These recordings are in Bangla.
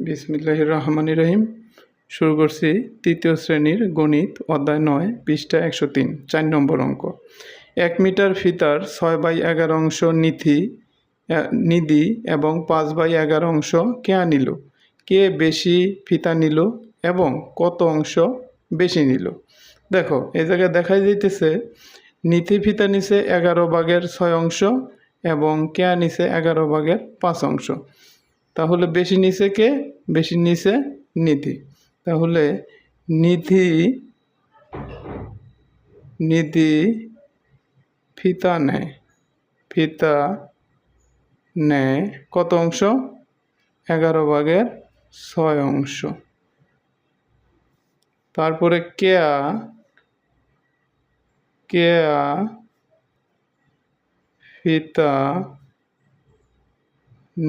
বিসমিল্লাহির রহমানির রহিম। শুরু করছি তৃতীয় শ্রেণীর গণিত অধ্যায় ৯ পৃষ্ঠা ১০৩ ৪ নম্বর অঙ্ক। ১ মিটার ফিতার ৬/১১ অংশ নিধি এবং 5/11 অংশ কেয়া নিল। কে বেশি ফিতা নিল এবং কত অংশ বেশি নিল? দেখো এই জায়গায় দেখাই যাইতেছে নিধি ফিতা নিছে 11/6 অংশ এবং কেয়া নিছে 11/5 অংশ। তাহলে বেশি নিচে কে? বেশি নিচে নিধি। তাহলে নিধি ফিতা নেয় কত অংশ? 11/6 অংশ। তারপরে কেয়া ফিতা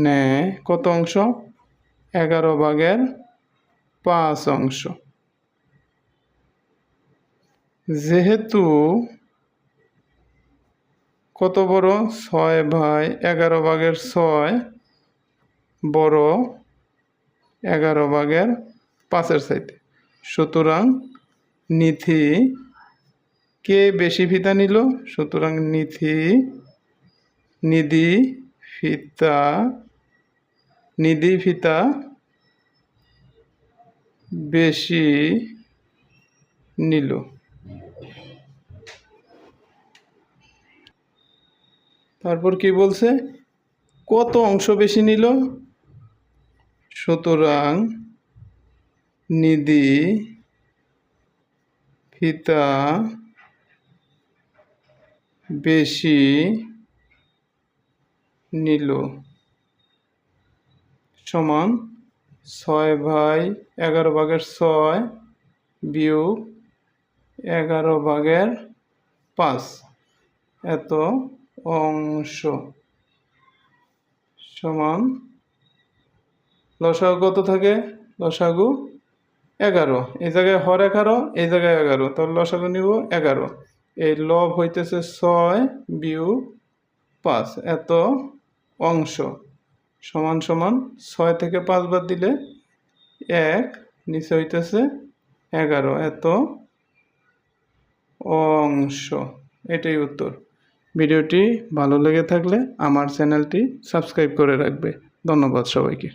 নেয় কত অংশ? 11/5 অংশ। যেহেতু কত বড়? 6/11/6 বড় 11/5 চাইতে, সুতরাং নিধি কে বেশি ফিতা নিল? সুতরাং নিধি ফিতা বেশি নিল। তারপর কি বলছে? কত অংশ বেশি নিল? সুতরাং নিধি ফিতা বেশি নিল সমান 6/11/6 বিয়োগ 11/5 এত অংশ সমান লসাগু কত থাকে? লসাগু 11। এই জায়গায় হর 11, এই জায়গায় 11, তাহলে লসাগু নিব 11। এই লব হইতেছে 6 বিয়োগ 5 এত অংশ সমান 6 থেকে 5 বাদ দিলে 1, নিচে হইতেছে 11 এত অংশ। এটাই উত্তর। ভিডিওটি ভালো লেগে থাকলে আমার চ্যানেলটি সাবস্ক্রাইব করে রাখবে। ধন্যবাদ সবাইকে।